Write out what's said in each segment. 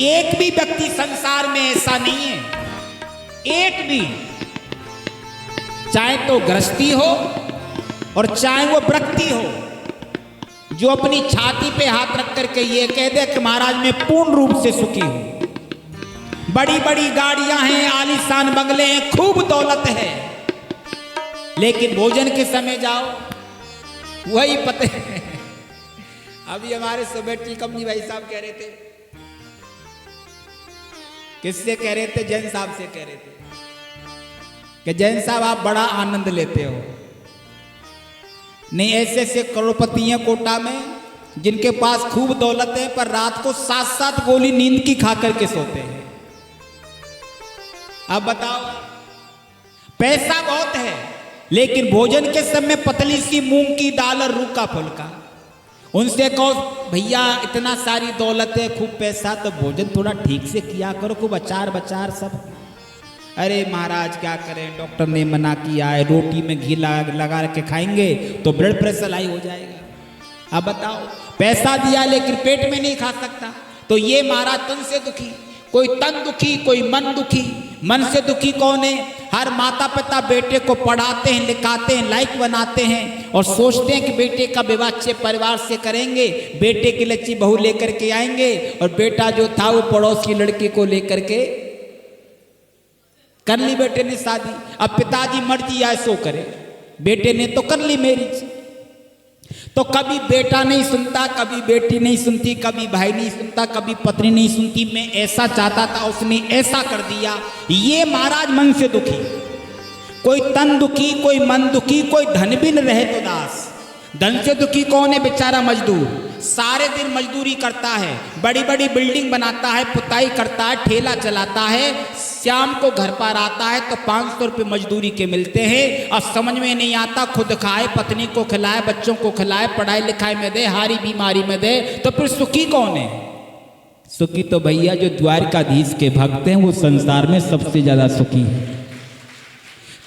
एक भी व्यक्ति संसार में ऐसा नहीं है, एक भी, चाहे तो गृहस्थी हो और चाहे वो व्यक्ति हो, जो अपनी छाती पे हाथ रख करके ये कह दे कि महाराज मैं पूर्ण रूप से सुखी हूं। बड़ी बड़ी गाड़ियां हैं, आलीशान बंगले हैं, खूब दौलत है, लेकिन भोजन के समय जाओ वही पते। अभी हमारे सुबेटी कंपनी भाई साहब कह रहे थे, किससे कह रहे थे? जैन साहब से कह रहे थे कि जैन साहब आप बड़ा आनंद लेते हो। नहीं, ऐसे ऐसे करोड़पति हैं कोटा में जिनके पास खूब दौलत है, पर रात को 7-7 गोली नींद की खा करके सोते हैं। अब बताओ, पैसा बहुत है लेकिन भोजन के समय पतली सी मूंग की दाल और रूखा फुल्का। उनसे कहो भैया इतना सारी दौलत है, खूब पैसा, तो भोजन थोड़ा ठीक से किया करो, खूब अचार बचार सब। अरे महाराज क्या करें, डॉक्टर ने मना किया है, रोटी में घी लगा के खाएंगे तो ब्लड प्रेशर हाई हो जाएगा। अब बताओ, पैसा दिया लेकिन पेट में नहीं खा सकता, तो ये महाराज तन से दुखी, कोई तन दुखी, कोई मन दुखी। मन से दुखी कौन है? हर माता पिता बेटे को पढ़ाते हैं, लिखाते हैं, लायक बनाते हैं और सोचते हैं कि बेटे का विवाह अच्छे परिवार से करेंगे, बेटे की लच्ची बहू लेकर के आएंगे, और बेटा जो था वो पड़ोस की लड़की को लेकर के कर ली बेटे ने शादी। अब पिताजी मर्जी आए सो करे, बेटे ने तो कर ली मैरिज। तो कभी बेटा नहीं सुनता, कभी बेटी नहीं सुनती, कभी भाई नहीं सुनता, कभी पत्नी नहीं सुनती। मैं ऐसा चाहता था, उसने ऐसा कर दिया। ये महाराज मन से दुखी, कोई तन दुखी, कोई मन दुखी, कोई धन भी न रहे तो दास। धन से दुखी कौन है? बेचारा मजदूर, सारे दिन मजदूरी करता है, बड़ी बड़ी बिल्डिंग बनाता है, पुताई करता है, ठेला चलाता है, शाम को घर पर आता है तो 500 रुपये मजदूरी के मिलते हैं, और समझ में नहीं आता, खुद खाए, पत्नी को खिलाए, बच्चों को खिलाए, पढ़ाई लिखाई में दे, हारी बीमारी में दे, तो फिर सुखी कौन है? सुखी तो भैया जो द्वारकाधीश के भक्त हैं, वो संसार में सबसे ज्यादा सुखी है।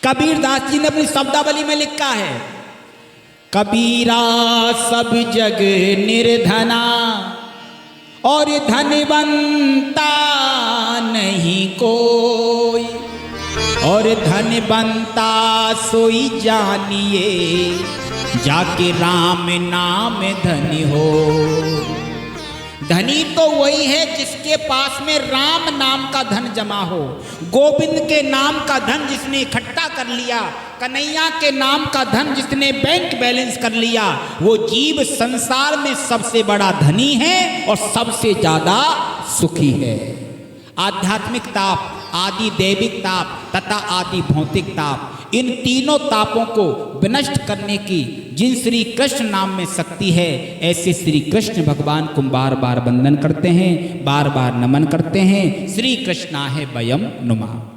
कबीर दास जी ने अपनी शब्दावली में लिखा है, कबीरा सब जग निर्धना और धनवंता नहीं कोई, और धनवंता सोई जानिए जाके राम नाम धनी हो। धनी तो वही है जिसके पास में राम नाम का धन जमा हो, गोविंद के नाम का धन जिसने इकट्ठा कर लिया, कन्हैया के नाम का धन जिसने बैंक बैलेंस कर लिया, वो जीव संसार में सबसे बड़ा धनी है और सबसे ज्यादा सुखी है। आध्यात्मिक ताप, आदि दैविक ताप तथा आदि भौतिक ताप, इन तीनों तापों को विनष्ट करने की जिन श्री कृष्ण नाम में शक्ति है, ऐसे श्री कृष्ण भगवान को बार बार वंदन करते हैं, बार बार नमन करते हैं। श्री कृष्णा है वयम नुमा।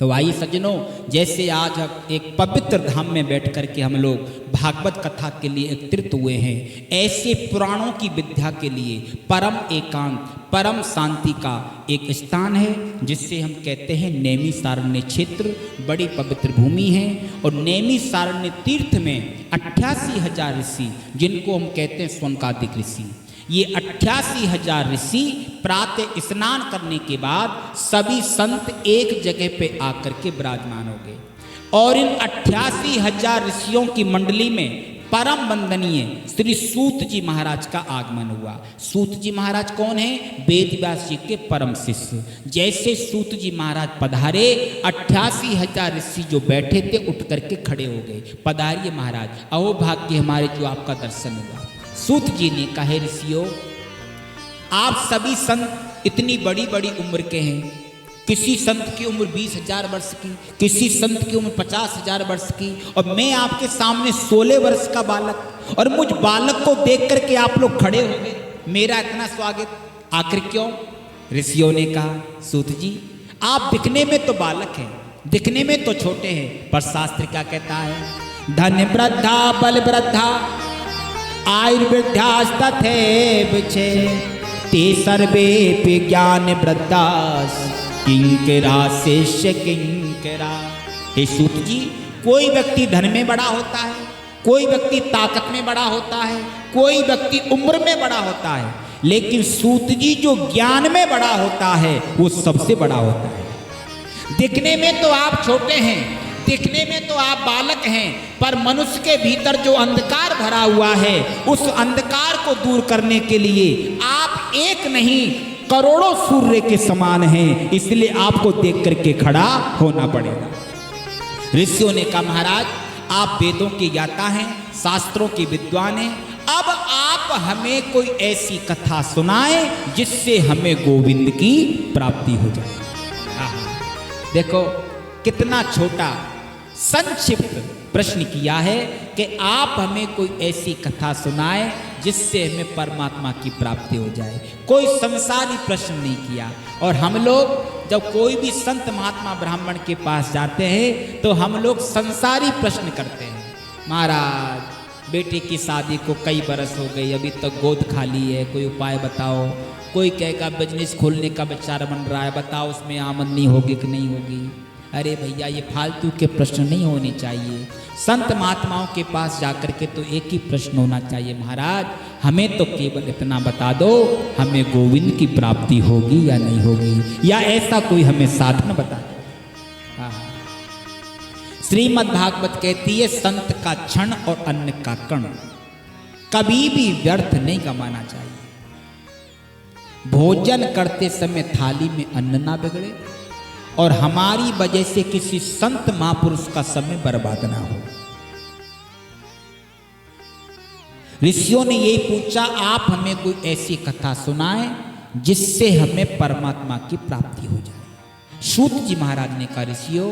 तो आइए सज्जनों, जैसे आज एक पवित्र धाम में बैठ कर के हम लोग भागवत कथा के लिए एकत्रित हुए हैं, ऐसे पुराणों की विद्या के लिए परम एकांत, परम शांति का एक स्थान है जिससे हम कहते हैं नैमिषारण्य क्षेत्र। बड़ी पवित्र भूमि है, और नैमिषारण्य तीर्थ में 88,000 ऋषि, जिनको हम कहते हैं स्वनकादिक ऋषि, ये 88,000 ऋषि प्रातः स्नान करने के बाद सभी संत एक जगह पे आकर के विराजमान हो गए, और इन 88,000 ऋषियों की मंडली में परम वंदनीय श्री सूत जी महाराज का आगमन हुआ। सूत जी महाराज कौन है? वेद व्यास जी के परम शिष्य। जैसे सूत जी महाराज पधारे, 88,000 ऋषि जो बैठे थे उठ करके खड़े हो गए, पधारिए महाराज, अहो भाग्य हमारे जो आपका दर्शन हुआ। सूत जी ने कहा, ऋषियों आप सभी संत इतनी बड़ी बड़ी उम्र के हैं, किसी संत की उम्र 20,000 वर्ष की, किसी संत की उम्र 50,000 वर्ष की, और मैं आपके सामने 16 वर्ष का बालक, और मुझ बालक को देख करके आप लोग खड़े हो गए, मेरा इतना स्वागत आखिर क्यों? ऋषियों ने कहा, सूत जी आप दिखने में तो बालक हैं, दिखने में तो छोटे हैं, पर शास्त्र क्या कहता है? धन वृद्धा बल वृद्धा आयुर्वृद्धास्तथैव चे ते सर्वे ज्ञान वृद्धास किंकरा शिष्य किंकरा। हे सूत जी, कोई व्यक्ति धन में बड़ा होता है, कोई व्यक्ति ताकत में बड़ा होता है, कोई व्यक्ति उम्र में बड़ा होता है, लेकिन सूत जी जो ज्ञान में बड़ा होता है वो सबसे बड़ा होता है। दिखने में तो आप छोटे हैं, दिखने में तो आप बालक हैं, पर मनुष्य के भीतर जो अंधकार भरा हुआ है उस अंधकार को दूर करने के लिए आप एक नहीं करोड़ों सूर्य के समान हैं, इसलिए आपको देख करके खड़ा होना पड़ेगा। ऋषियों ने कहा महाराज आप वेदों के ज्ञाता हैं, शास्त्रों के विद्वान हैं, अब आप हमें कोई ऐसी कथा सुनाएं जिससे हमें गोविंद की प्राप्ति हो जाए। देखो कितना छोटा संक्षिप्त प्रश्न किया है कि आप हमें कोई ऐसी कथा सुनाए जिससे हमें परमात्मा की प्राप्ति हो जाए। कोई संसारी प्रश्न नहीं किया। और हम लोग जब कोई भी संत महात्मा ब्राह्मण के पास जाते हैं तो हम लोग संसारी प्रश्न करते हैं। महाराज बेटे की शादी को कई बरस हो गई, अभी तक गोद खाली है, कोई उपाय बताओ। कोई कहेगा बिजनेस खोलने का विचार बन रहा है, बताओ उसमें आमदनी होगी कि नहीं होगी। अरे भैया ये फालतू के प्रश्न नहीं होने चाहिए। संत महात्माओं के पास जाकर के तो एक ही प्रश्न होना चाहिए, महाराज हमें तो केवल इतना बता दो हमें गोविंद की प्राप्ति होगी या नहीं होगी, या ऐसा कोई हमें साधन बता दो। श्रीमद् भागवत कहती है संत का क्षण और अन्न का कण कभी भी व्यर्थ नहीं गंवाना चाहिए। भोजन करते समय थाली में अन्न ना बिगड़े और हमारी वजह से किसी संत महापुरुष का समय बर्बाद ना हो। ऋषियों ने यही पूछा आप हमें कोई ऐसी कथा सुनाएं जिससे हमें परमात्मा की प्राप्ति हो जाए। सूत जी महाराज ने कहा ऋषियों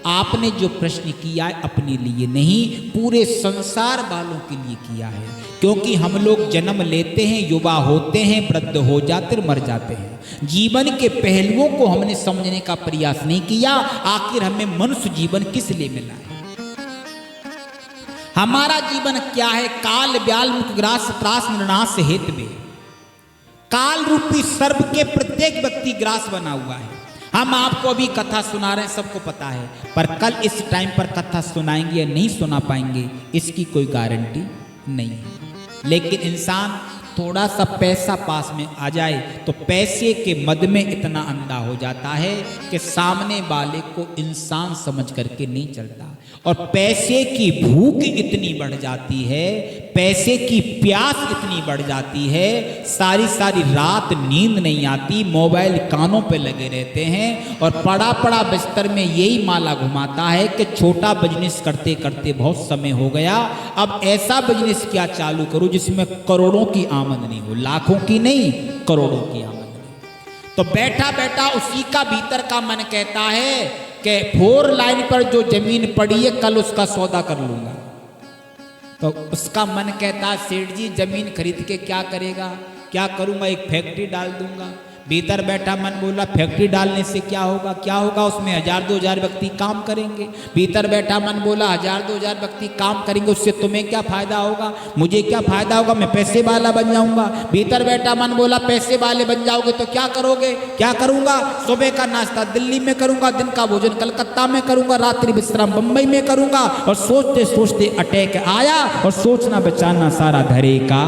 आपने जो प्रश्न किया है अपने लिए नहीं पूरे संसार वालों के लिए किया है, क्योंकि हम लोग जन्म लेते हैं, युवा होते हैं, वृद्ध हो जाते मर जाते हैं। जीवन के पहलुओं को हमने समझने का प्रयास नहीं किया। आखिर हमें मनुष्य जीवन किस लिए मिला है? हमारा जीवन क्या है? काल ब्याल मुख ग्रास त्रास निर्नाश हेतु काल रूपी सर्प के प्रत्येक व्यक्ति ग्रास बना हुआ है। हम आपको अभी कथा सुना रहे हैं, सबको पता है, पर कल इस टाइम पर कथा सुनाएंगे या नहीं सुना पाएंगे इसकी कोई गारंटी नहीं है। लेकिन इंसान थोड़ा सा पैसा पास में आ जाए तो पैसे के मद में इतना अंधा हो जाता है कि सामने वाले को इंसान समझ करके नहीं चलता। और पैसे की भूख इतनी बढ़ जाती है, पैसे की प्यास इतनी बढ़ जाती है, सारी सारी रात नींद नहीं आती, मोबाइल कानों पे लगे रहते हैं और पड़ा पड़ा बिस्तर में यही माला घुमाता है कि छोटा बिजनेस करते करते बहुत समय हो गया, अब ऐसा बिजनेस क्या चालू करूं जिसमें करोड़ों की आमदनी हो, लाखों की नहीं करोड़ों की आमदनी। तो बैठा बैठा उसी का भीतर का मन कहता है कि 4 लाइन पर जो जमीन पड़ी है कल उसका सौदा कर लूंगा। तो उसका मन कहता है सेठ जी जमीन खरीद के क्या करेगा, क्या करूंगा, एक फैक्ट्री डाल दूंगा। भीतर बैठा मन बोला फैक्ट्री डालने से क्या होगा, क्या होगा, उसमें 1000-2000 व्यक्ति काम करेंगे। भीतर बैठा मन बोला 1000-2000 व्यक्ति काम करेंगे, उससे तुम्हें क्या फायदा होगा, मुझे क्या फायदा होगा, मैं पैसे वाला बन जाऊंगा। भीतर बैठा मन बोला पैसे वाले बन जाओगे तो क्या करोगे, क्या करूंगा, सुबह का नाश्ता दिल्ली में करूंगा, दिन का भोजन कलकत्ता में करूंगा, रात्रि विश्राम बंबई में करूंगा। और सोचते सोचते अटैक आया और सोचना बचाना सारा धरे का।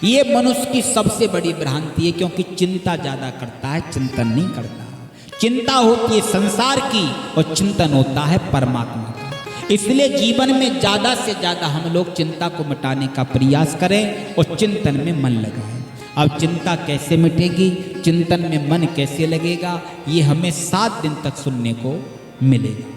ये मनुष्य की सबसे बड़ी भ्रांति है, क्योंकि चिंता ज्यादा करता है, चिंतन नहीं करता। चिंता होती है संसार की और चिंतन होता है परमात्मा का। इसलिए जीवन में ज्यादा से ज्यादा हम लोग चिंता को मिटाने का प्रयास करें और चिंतन में मन लगाएं। अब चिंता कैसे मिटेगी, चिंतन में मन कैसे लगेगा, ये हमें 7 दिन तक सुनने को मिलेगा।